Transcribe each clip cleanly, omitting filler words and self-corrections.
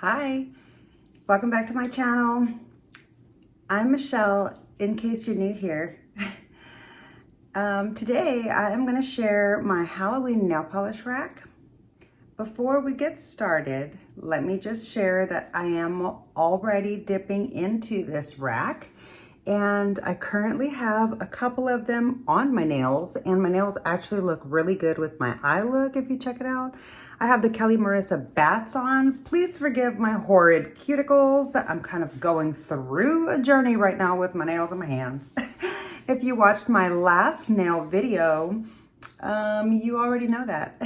Hi, welcome back to my channel. I'm Michelle, in case you're new here. Today I am going to share my Halloween nail polish rack. Before we get started, let me just share that I am already dipping into this rack, and I currently have a couple of them on my nails, and my nails actually look really good with my eye look if you check it out. I have the Kelly Marissa bats on. Please forgive my horrid cuticles. I'm kind of going through a journey right now with my nails and my hands. If you watched my last nail video, you already know that.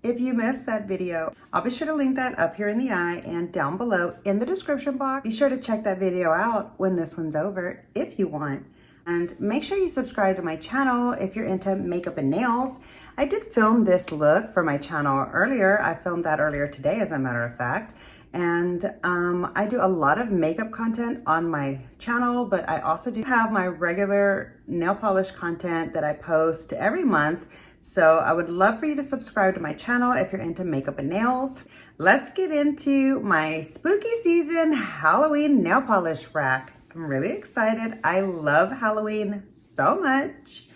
If you missed that video, I'll be sure to link that up here in the eye and down below in the description box. Be sure to check that video out when this one's over if you want. And make sure you subscribe to my channel if you're into makeup and nails. I did film this look for my channel earlier. I filmed that earlier today, as a matter of fact. And I do a lot of makeup content on my channel, but I also do have my regular nail polish content that I post every month. So I would love for you to subscribe to my channel if you're into makeup and nails. Let's get into my spooky season Halloween nail polish rack. I'm really excited. I love Halloween so much.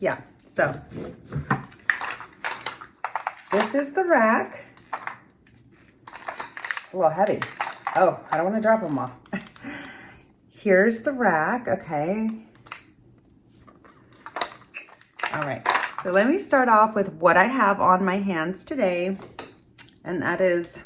Yeah, so this is the rack. It's a little heavy. Oh, I don't want to drop them off. Here's the rack, okay. All right, so let me start off with what I have on my hands today, and that is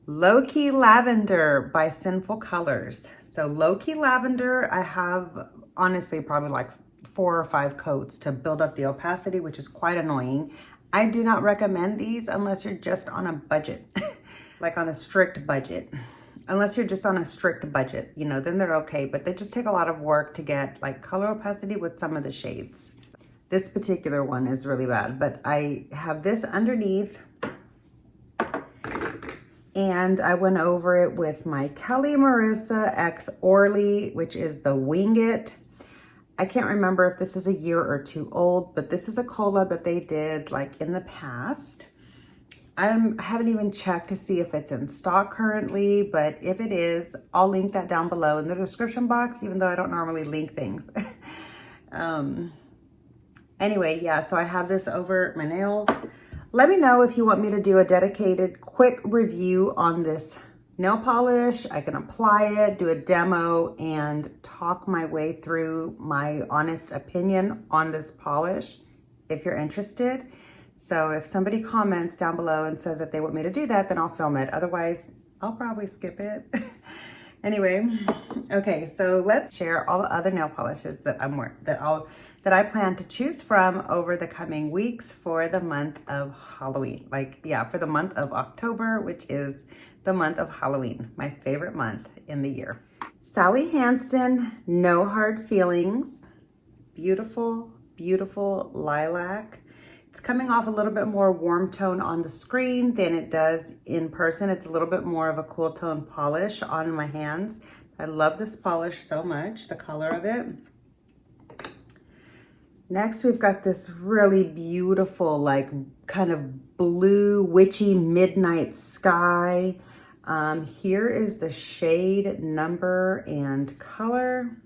Loki Lavender by Sinful Colors. So Loki Lavender, I have honestly probably like 4 or 5 coats to build up the opacity, which is quite annoying. I do not recommend these unless you're just on a budget, like on a strict budget. Unless you're just on a strict budget, you know, then they're okay, but they just take a lot of work to get like color opacity with some of the shades. This particular one is really bad, but I have this underneath, and I went over it with my Kelly Marissa X Orly, which is the Wing It. I can't remember if this is a year or 2 old, but this is a collab that they did like in the past. I haven't even checked to see if it's in stock currently, but if it is, I'll link that down below in the description box, even though I don't normally link things. Anyway, yeah, so I have this over my nails. Let me know if you want me to do a dedicated quick review on this nail polish. I can apply it, do a demo, and talk my way through my honest opinion on this polish if you're interested. So if somebody comments down below and says that they want me to do that, then I'll film it. Otherwise, I'll probably skip it. Anyway, okay, so let's share all the other nail polishes that that I plan to choose from over the coming weeks for the month of Halloween. Like, yeah, for the month of October, which is the month of Halloween, my favorite month in the year. Sally Hansen, No Hard Feelings. Beautiful, beautiful lilac. It's coming off a little bit more warm tone on the screen than it does in person. It's a little bit more of a cool tone polish on my hands. I love this polish so much, the color of it. Next, we've got this really beautiful, like kind of blue, witchy midnight sky. Here is the shade, number, and color.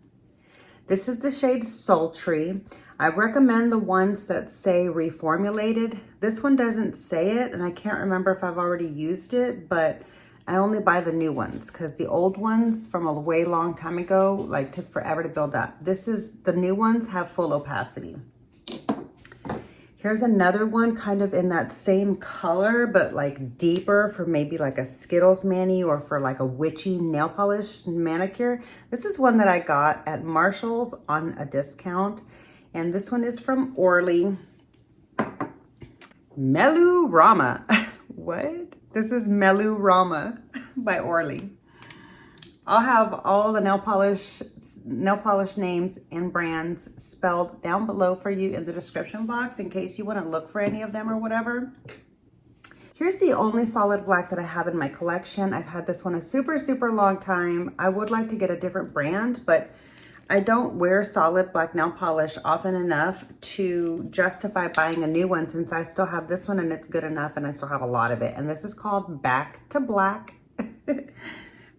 This is the shade Sultry. I recommend the ones that say reformulated. This one doesn't say it, and I can't remember if I've already used it, but I only buy the new ones because the old ones from a way long time ago like took forever to build up. The new ones have full opacity. Here's another one kind of in that same color, but like deeper for maybe like a Skittles mani or for like a witchy nail polish manicure. This is one that I got at Marshall's on a discount. And this one is from Orly. Melu Rama. What? This is Melu Rama by Orly. I'll have all the nail polish names and brands spelled down below for you in the description box in case you want to look for any of them or whatever. Here's the only solid black that I have in my collection. I've had this one a super, super long time. I would like to get a different brand, but I don't wear solid black nail polish often enough to justify buying a new one, since I still have this one and it's good enough and I still have a lot of it. And this is called Back to Black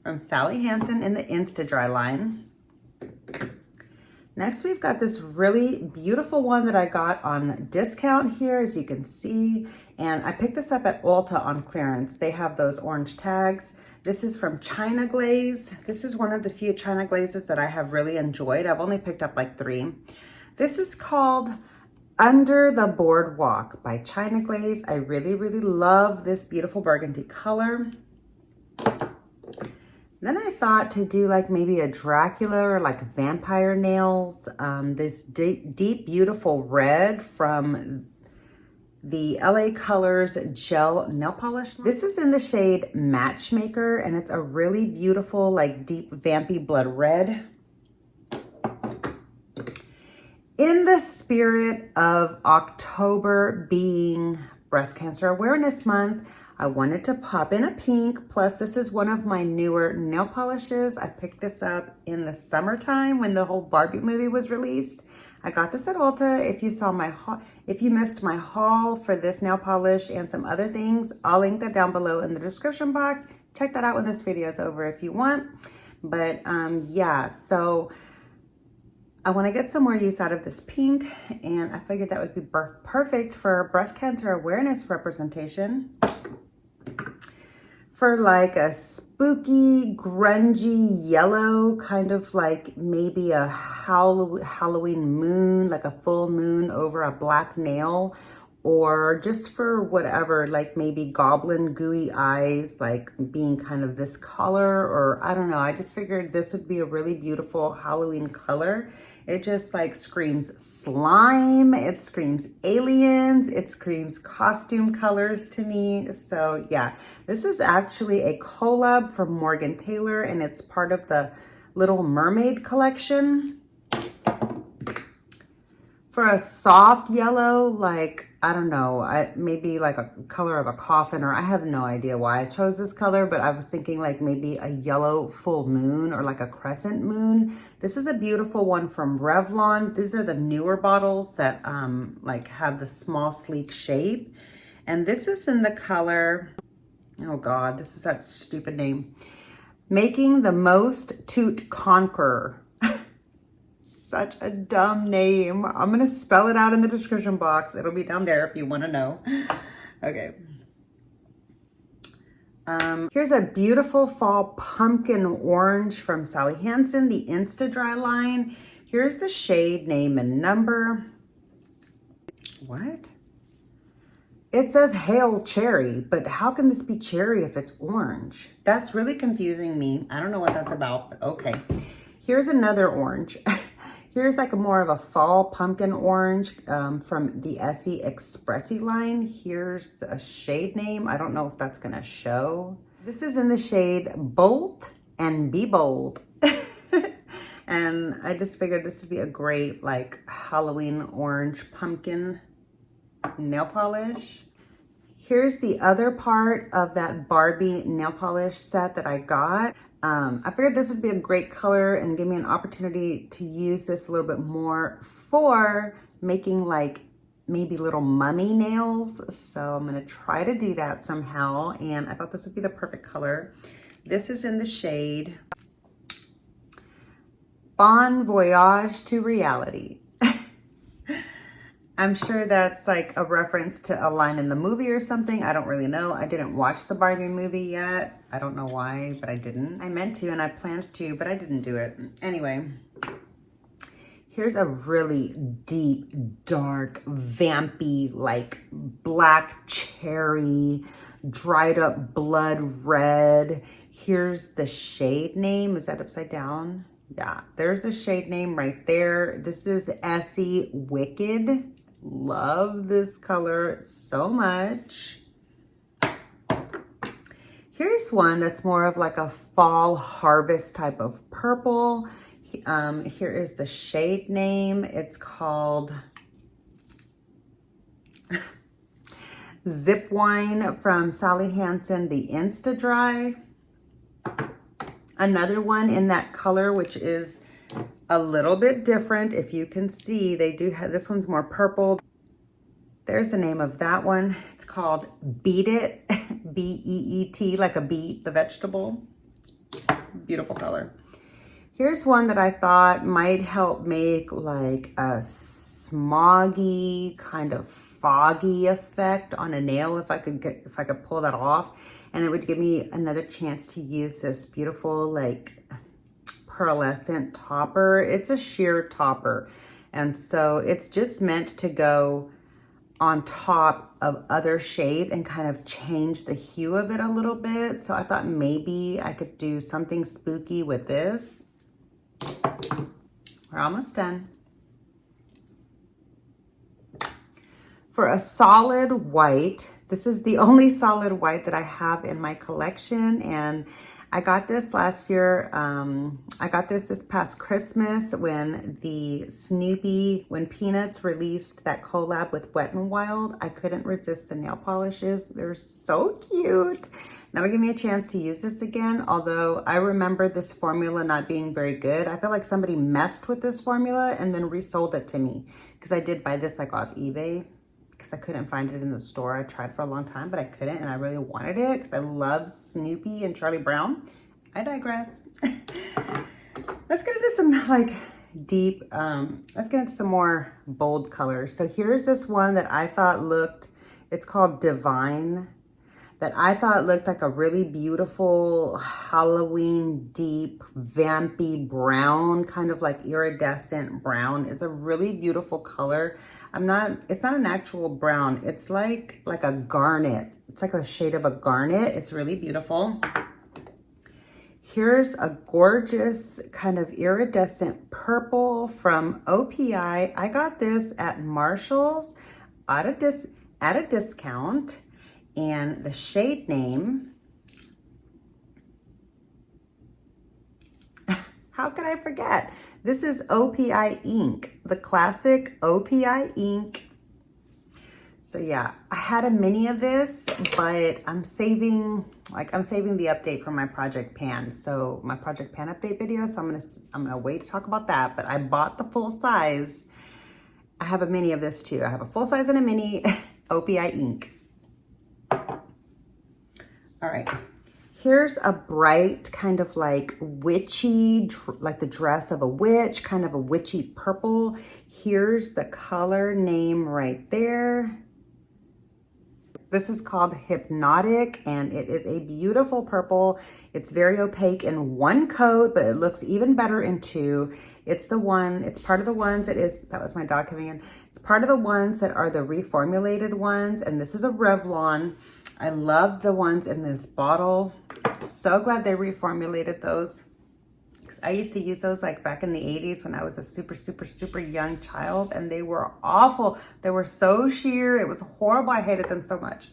from Sally Hansen in the Insta-Dry line. Next, we've got this really beautiful one that I got on discount here, as you can see. And I picked this up at Ulta on clearance. They have those orange tags. This is from China Glaze. This is one of the few China Glazes that I have really enjoyed. I've only picked up like 3. This is called Under the Boardwalk by China Glaze. I really, really love this beautiful burgundy color. Then I thought to do like maybe a Dracula or like vampire nails. This deep, beautiful red from the LA Colors gel nail polish. This is in the shade Matchmaker, and it's a really beautiful, like deep, vampy blood red. In the spirit of October being Breast Cancer Awareness Month, I wanted to pop in a pink. Plus, this is one of my newer nail polishes. I picked this up in the summertime when the whole Barbie movie was released. I got this at Ulta. If you missed my haul for this nail polish and some other things, I'll link that down below in the description box. Check that out when this video is over if you want. But yeah, so I want to get some more use out of this pink, and I figured that would be perfect for breast cancer awareness representation. For like a spooky, grungy yellow, kind of like maybe a Halloween moon, like a full moon over a black nail, or just for whatever, like maybe goblin gooey eyes, like being kind of this color, or I don't know. I just figured this would be a really beautiful Halloween color. It just like screams slime, it screams aliens, it screams costume colors to me. So yeah, this is actually a collab from Morgan Taylor, and it's part of the Little Mermaid collection. For a soft yellow, like, I don't know, maybe like a color of a coffin, or I have no idea why I chose this color, but I was thinking like maybe a yellow full moon or like a crescent moon. This is a beautiful one from Revlon. These are the newer bottles that like have the small sleek shape. And this is in the color, oh God, this is that stupid name. Making the Most Toot Conqueror. Such a dumb name. I'm gonna spell it out in the description box. It'll be down there if you want to know. Okay. Here's a beautiful fall pumpkin orange from Sally Hansen, the Insta-Dry line. Here's the shade name and number. What? It says Hail Cherry, but how can this be cherry if it's orange? That's really confusing me. I don't know what that's about, but okay. Here's another orange. Here's like a more of a fall pumpkin orange from the Essie Expressy line. Here's the shade name. I don't know if that's gonna show. This is in the shade Bolt and Be Bold. And I just figured this would be a great like Halloween orange pumpkin nail polish. Here's the other part of that Barbie nail polish set that I got. I figured this would be a great color and give me an opportunity to use this a little bit more for making like maybe little mummy nails. So I'm gonna try to do that somehow. And I thought this would be the perfect color. This is in the shade Bon Voyage to Reality. I'm sure that's like a reference to a line in the movie or something. I don't really know. I didn't watch the Barbie movie yet. I don't know why, but I didn't. I meant to and I planned to, but I didn't do it. Anyway, here's a really deep, dark, vampy, like black cherry, dried up blood red. Here's the shade name. Is that upside down? Yeah, there's a shade name right there. This is Essie Wicked. Love this color so much. Here's one that's more of like a fall harvest type of purple. Here is the shade name. It's called Zip Wine from Sally Hansen, the Insta-Dry. Another one in that color, which is a little bit different. If you can see, they do have, this one's more purple. There's the name of that one. It's called Beet It, B-E-E-T, like a beet, the vegetable. Beautiful color. Here's one that I thought might help make like a smoggy, kind of foggy effect on a nail if I could pull that off. And it would give me another chance to use this beautiful like Pearlescent Topper. It's a sheer topper. And so it's just meant to go on top of other shades and kind of change the hue of it a little bit. So I thought maybe I could do something spooky with this. We're almost done. For a solid white, this is the only solid white that I have in my collection, and I got this last year. I got this past Christmas when when Peanuts released that collab with Wet n Wild. I couldn't resist the nail polishes. They're so cute. That'll give me a chance to use this again, although I remember this formula not being very good. I feel like somebody messed with this formula and then resold it to me, because I did buy this like off eBay because I couldn't find it in the store. I tried for a long time, but I couldn't, and I really wanted it because I love Snoopy and Charlie Brown. I digress. Let's get into some like deep, let's get into some more bold colors. So here's this one that I thought looked, it's called Divine, that I thought looked like a really beautiful Halloween deep vampy brown, kind of like iridescent brown. It's a really beautiful color. It's not an actual brown. It's like a garnet. It's like a shade of a garnet. It's really beautiful. Here's a gorgeous kind of iridescent purple from OPI. I got this at Marshall's at a discount. And the shade name, how could I forget? This is OPI Inc, the classic OPI Inc. So yeah, I had a mini of this, but I'm saving the update for my Project Pan. So my Project Pan update video, so I'm gonna wait to talk about that, but I bought the full size. I have a mini of this too. I have a full size and a mini OPI Inc. All right, here's a bright kind of like witchy, like the dress of a witch, kind of a witchy purple. Here's the color name right there. This is called Hypnotic, and it is a beautiful purple. It's very opaque in one coat, but it looks even better in two. It's part of the ones that was my dog coming in. It's part of the ones that are the reformulated ones, and this is a Revlon. I love the ones in this bottle. So glad they reformulated those, because I used to use those like back in the 80s when I was a super, super, super young child, and they were awful. They were so sheer. It was horrible. I hated them so much.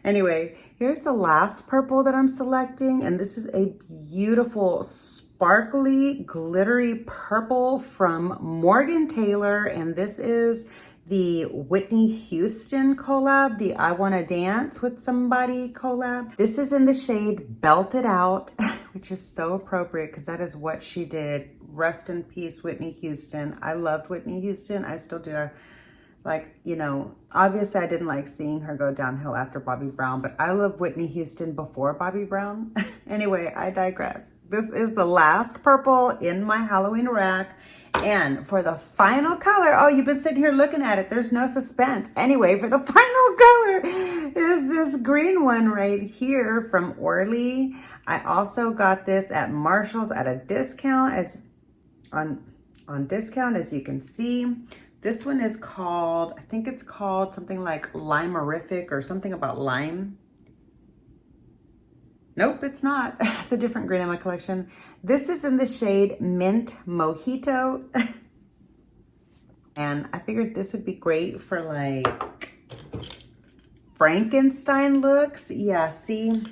Anyway, here's the last purple that I'm selecting, and this is a beautiful sparkly, glittery purple from Morgan Taylor, and this is the Whitney Houston collab, the I Wanna Dance with Somebody collab. This is in the shade Belted Out, which is so appropriate because that is what she did. Rest in peace, Whitney Houston. I loved Whitney Houston. I still do. Like, you know, obviously I didn't like seeing her go downhill after Bobby Brown, but I love Whitney Houston before Bobby Brown. Anyway, I digress. This is the last purple in my Halloween rack. And for the final color, oh, you've been sitting here looking at it. There's no suspense. Anyway, for the final color is this green one right here from Orly. I also got this at Marshall's at a discount, on discount, as you can see. This one is called, I think it's called something like Limerific or something about lime. Nope, it's not. It's a different green in my collection. This is in the shade Mint Mojito. And I figured this would be great for like Frankenstein looks. Yeah, see?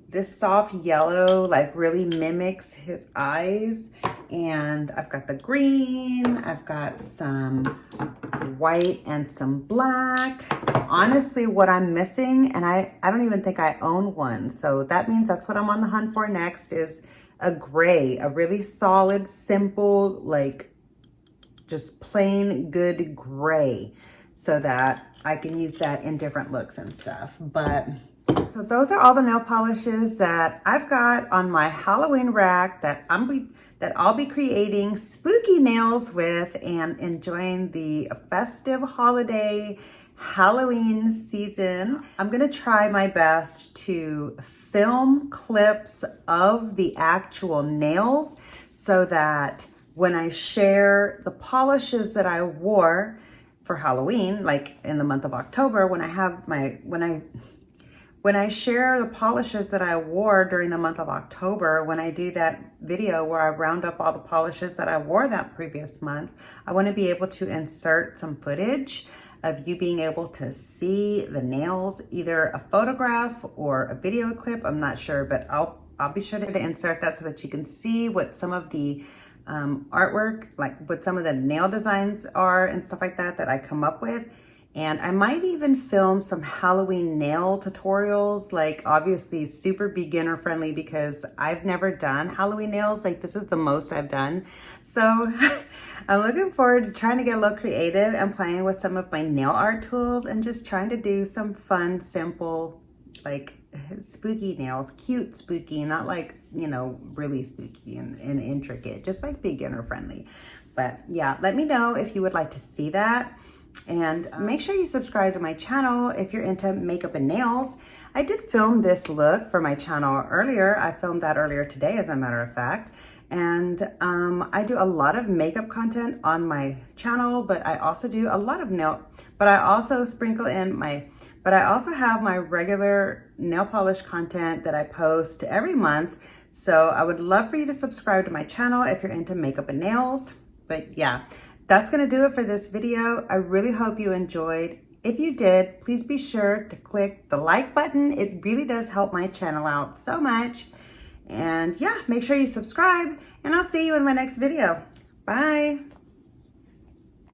This soft yellow like really mimics his eyes. And I've got the green, I've got some white and some black. Honestly, what I'm missing, and I don't even think I own one, so that means that's what I'm on the hunt for next, is a gray, a really solid, simple, like just plain good gray, so that I can use that in different looks and stuff. But so those are all the nail polishes that I've got on my Halloween rack that I'll be creating spooky nails with and enjoying the festive holiday Halloween season. I'm gonna try my best to film clips of the actual nails so that when I share the polishes that I wore for Halloween, like in the month of October, when I share the polishes that I wore during the month of October, when I do that video where I round up all the polishes that I wore that previous month, I want to be able to insert some footage of you being able to see the nails, either a photograph or a video clip. I'm not sure, but I'll be sure to insert that so that you can see what some of the artwork, like what some of the nail designs are and stuff like that I come up with. And I might even film some Halloween nail tutorials, like obviously super beginner friendly because I've never done Halloween nails. Like this is the most I've done. So I'm looking forward to trying to get a little creative and playing with some of my nail art tools and just trying to do some fun, simple, like spooky nails, cute spooky, not like, you know, really spooky and intricate, just like beginner friendly. But yeah, let me know if you would like to see that. And make sure you subscribe to my channel if you're into makeup and nails. I did film this look for my channel earlier. I filmed that earlier today, as a matter of fact. And I do a lot of makeup content on my channel, but I also do a lot of but I also have my regular nail polish content that I post every month. So I would love for you to subscribe to my channel if you're into makeup and nails. But yeah, that's gonna do it for this video. I really hope you enjoyed. If you did, please be sure to click the like button. It really does help my channel out so much. And yeah, make sure you subscribe and I'll see you in my next video. Bye.